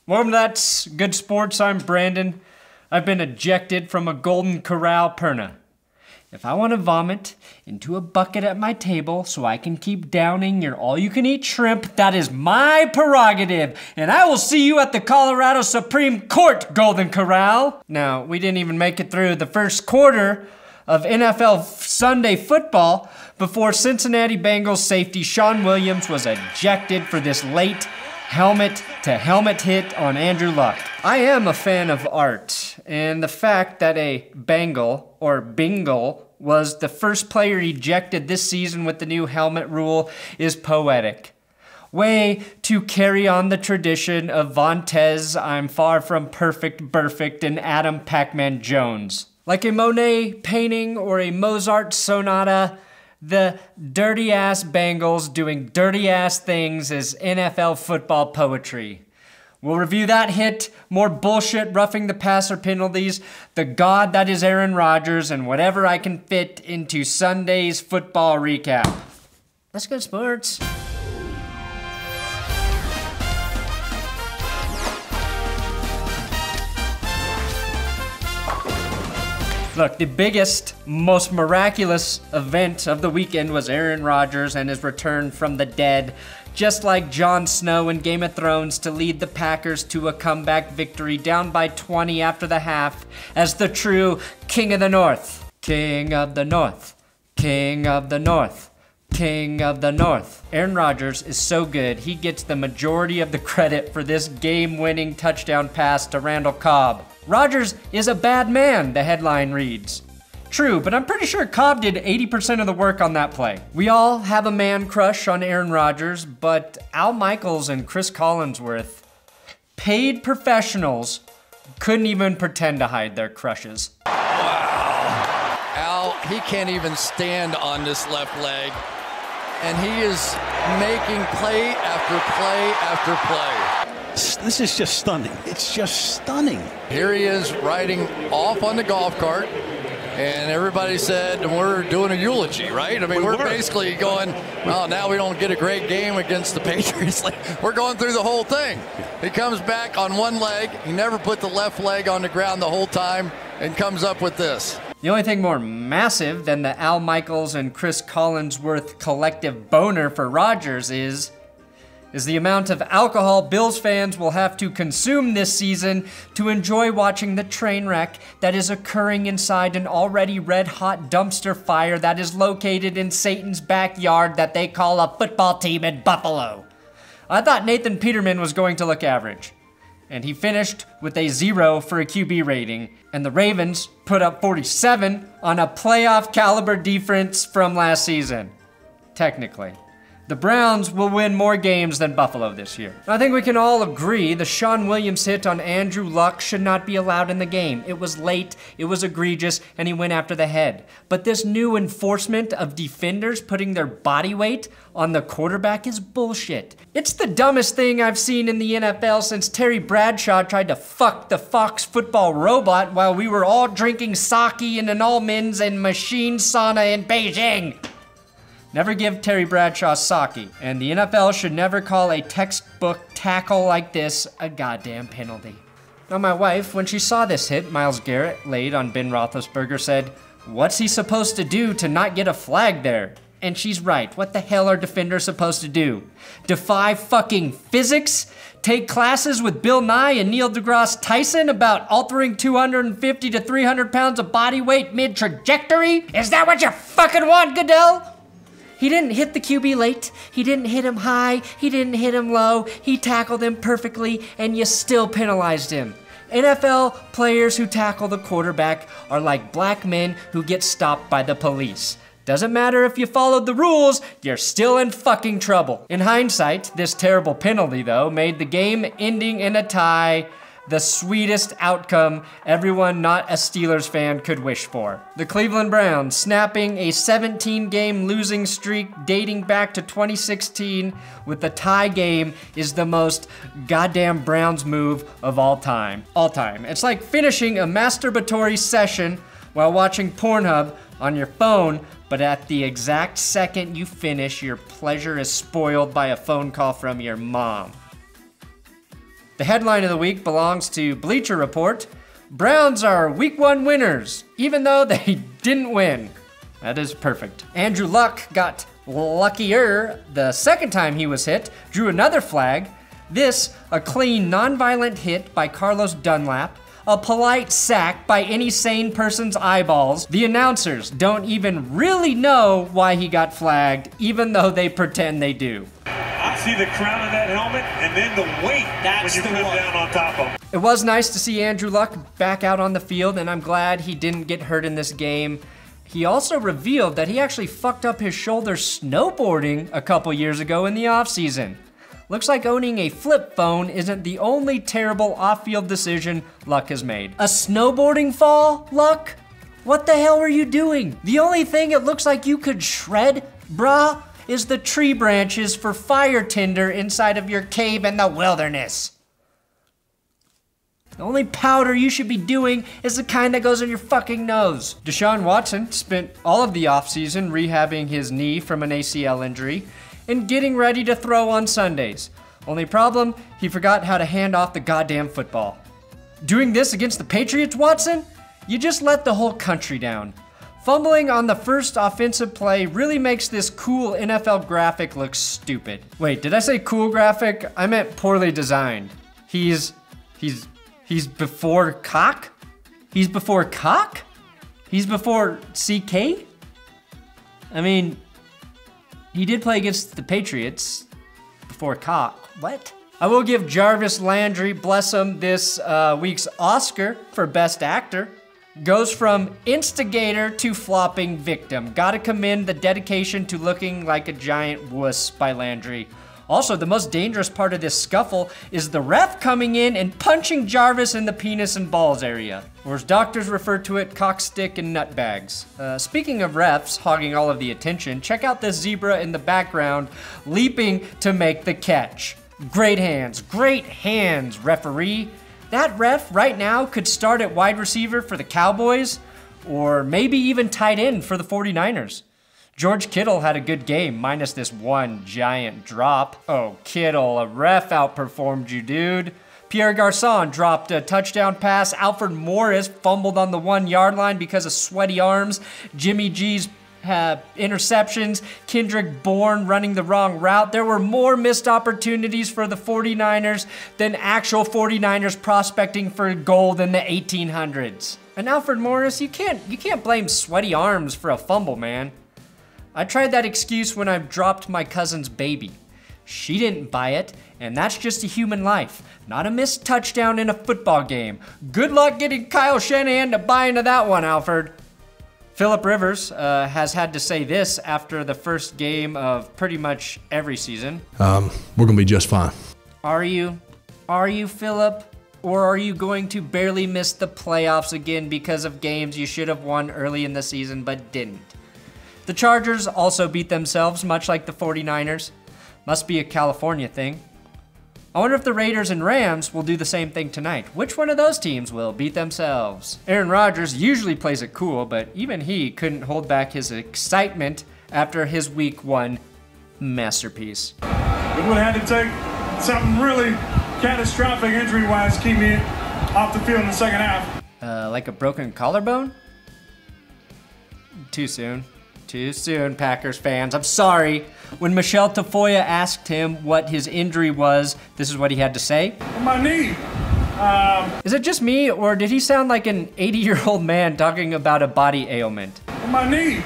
Well, that's good sports. I'm Brandon. I've been ejected from a Golden Corral Perna. If I want to vomit into a bucket at my table so I can keep downing your all-you-can-eat shrimp, that is my prerogative, and I will see you at the Colorado Supreme Court, Golden Corral. Now, we didn't even make it through the first quarter of NFL Sunday football before Cincinnati Bengals safety Sean Williams was ejected for this late helmet-to-helmet hit on Andrew Luck. I am a fan of art, and the fact that a Bengal, or Bingle, was the first player ejected this season with the new helmet rule is poetic. Way to carry on the tradition of Vontez, I'm far from perfect, and Adam Pac-Man Jones. Like a Monet painting or a Mozart sonata, the dirty-ass Bengals doing dirty-ass things is NFL football poetry. We'll review that hit, more bullshit roughing the passer penalties, the god that is Aaron Rodgers, and whatever I can fit into Sunday's football recap. Let's go sports. Look, the biggest, most miraculous event of the weekend was Aaron Rodgers and his return from the dead, just like Jon Snow in Game of Thrones, to lead the Packers to a comeback victory down by 20 after the half as the true King of the North. King of the North. King of the North. King of the North. Aaron Rodgers is so good, he gets the majority of the credit for this game-winning touchdown pass to Randall Cobb. Rodgers is a bad man, the headline reads. True, but I'm pretty sure Cobb did 80% of the work on that play. We all have a man crush on Aaron Rodgers, but Al Michaels and Chris Collinsworth, paid professionals, couldn't even pretend to hide their crushes. Wow. Al, he can't even stand on this left leg, and he is making play after play after play. This is just stunning. It's just stunning. Here he is riding off on the golf cart, and everybody said we're doing a eulogy, right? I mean, we're basically going, well, now we don't get a great game against the Patriots. We're going through the whole thing. He comes back on one leg. He never put the left leg on the ground the whole time and comes up with this. The only thing more massive than the Al Michaels and Chris Collinsworth collective boner for Rodgers is the amount of alcohol Bills fans will have to consume this season to enjoy watching the train wreck that is occurring inside an already red-hot dumpster fire that is located in Satan's backyard that they call a football team in Buffalo. I thought Nathan Peterman was going to look average, and he finished with a 0 for a QB rating, and the Ravens put up 47 on a playoff caliber defense from last season, technically. The Browns will win more games than Buffalo this year. I think we can all agree the Sean Williams hit on Andrew Luck should not be allowed in the game. It was late, it was egregious, and he went after the head. But this new enforcement of defenders putting their body weight on the quarterback is bullshit. It's the dumbest thing I've seen in the NFL since Terry Bradshaw tried to fuck the Fox football robot while we were all drinking sake in an almonds and machine sauna in Beijing. Never give Terry Bradshaw sake, and the NFL should never call a textbook tackle like this a goddamn penalty. Now my wife, when she saw this hit Myles Garrett laid on Ben Roethlisberger, said, "What's he supposed to do to not get a flag there?" And she's right. What the hell are defenders supposed to do? Defy fucking physics? Take classes with Bill Nye and Neil deGrasse Tyson about altering 250 to 300 pounds of body weight mid-trajectory? Is that what you fucking want, Goodell? He didn't hit the QB late, he didn't hit him high, he didn't hit him low, he tackled him perfectly, and you still penalized him. NFL players who tackle the quarterback are like black men who get stopped by the police. Doesn't matter if you followed the rules, you're still in fucking trouble. In hindsight, this terrible penalty, though, made the game ending in a tie the sweetest outcome everyone not a Steelers fan could wish for. The Cleveland Browns snapping a 17-game losing streak dating back to 2016 with the tie game is the most goddamn Browns move of all time. It's like finishing a masturbatory session while watching Pornhub on your phone, but at the exact second you finish, your pleasure is spoiled by a phone call from your mom. The headline of the week belongs to Bleacher Report. Browns are week 1 winners, even though they didn't win. That is perfect. Andrew Luck got luckier the second time he was hit, drew another flag. This, a clean, non-violent hit by Carlos Dunlap, a polite sack by any sane person's eyeballs. The announcers don't even really know why he got flagged, even though they pretend they do. I see the crown of that helmet and then the weight when you come down on top of him. It was nice to see Andrew Luck back out on the field, and I'm glad he didn't get hurt in this game. He also revealed that he actually fucked up his shoulder snowboarding a couple years ago in the offseason. Looks like owning a flip phone isn't the only terrible off-field decision Luck has made. A snowboarding fall, Luck? What the hell are you doing? The only thing it looks like you could shred, brah, is the tree branches for fire tinder inside of your cave in the wilderness. The only powder you should be doing is the kind that goes in your fucking nose. Deshaun Watson spent all of the offseason rehabbing his knee from an ACL injury and getting ready to throw on Sundays. Only problem, he forgot how to hand off the goddamn football. Doing this against the Patriots, Watson? You just let the whole country down. Fumbling on the first offensive play really makes this cool NFL graphic look stupid. Wait, did I say cool graphic? I meant poorly designed. He's before cock? He's before cock? He's before CK? I mean, he did play against the Patriots before cock. What? I will give Jarvis Landry, bless him, this week's Oscar for Best Actor. Goes from instigator to flopping victim. Gotta commend the dedication to looking like a giant wuss by Landry. Also, the most dangerous part of this scuffle is the ref coming in and punching Jarvis in the penis and balls area. Or as doctors refer to it, cock, stick, and nut bags. Speaking of refs hogging all of the attention, check out this zebra in the background leaping to make the catch. Great hands, referee. That ref right now could start at wide receiver for the Cowboys, or maybe even tight end for the 49ers. George Kittle had a good game, minus this one giant drop. Oh, Kittle, a ref outperformed you, dude. Pierre Garçon dropped a touchdown pass. Alfred Morris fumbled on the 1-yard line because of sweaty arms. Jimmy G's interceptions. Kendrick Bourne running the wrong route. There were more missed opportunities for the 49ers than actual 49ers prospecting for gold in the 1800s. And Alfred Morris, you can't blame sweaty arms for a fumble, man. I tried that excuse when I dropped my cousin's baby. She didn't buy it, and that's just a human life, not a missed touchdown in a football game. Good luck getting Kyle Shanahan to buy into that one, Alfred. Phillip Rivers has had to say this after the first game of pretty much every season. We're gonna be just fine. Are you? Are you, Phillip? Or are you going to barely miss the playoffs again because of games you should have won early in the season but didn't? The Chargers also beat themselves, much like the 49ers. Must be a California thing. I wonder if the Raiders and Rams will do the same thing tonight. Which one of those teams will beat themselves? Aaron Rodgers usually plays it cool, but even he couldn't hold back his excitement after his Week 1 masterpiece. We would have had to take something really catastrophic injury-wise to keep me off the field in the second half. Like a broken collarbone? Too soon. Too soon, Packers fans. I'm sorry. When Michelle Tafoya asked him what his injury was, this is what he had to say. My knee. Is it just me, or did he sound like an 80-year-old man talking about a body ailment? My knee.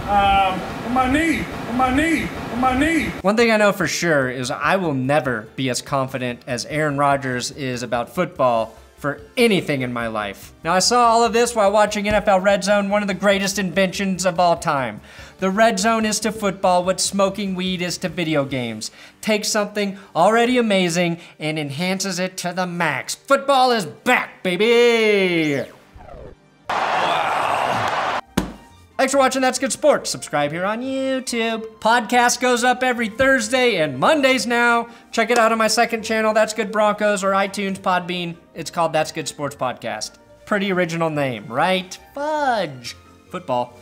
My knee. My knee. My knee. One thing I know for sure is I will never be as confident as Aaron Rodgers is about football for anything in my life. Now, I saw all of this while watching NFL Red Zone, one of the greatest inventions of all time. The Red Zone is to football what smoking weed is to video games. Takes something already amazing and enhances it to the max. Football is back, baby! Thanks for watching That's Good Sports. Subscribe here on YouTube. Podcast goes up every Thursday and Mondays now. Check it out on my second channel, That's Good Broncos, or iTunes, Podbean. It's called That's Good Sports Podcast. Pretty original name, right? Fudge. Football.